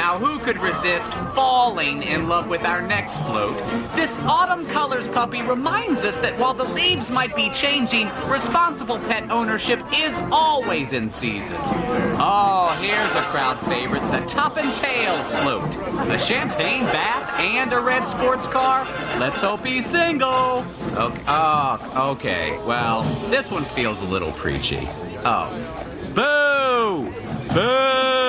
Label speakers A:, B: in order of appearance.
A: Now, who could resist falling in love with our next float? This Autumn Colors puppy reminds us that while the leaves might be changing, responsible pet ownership is always in season. Oh, here's a crowd favorite, the Toppin' Tails float. A champagne bath and a red sports car? Let's hope he's single. Okay. Well, this one feels a little preachy. Oh. Boo! Boo!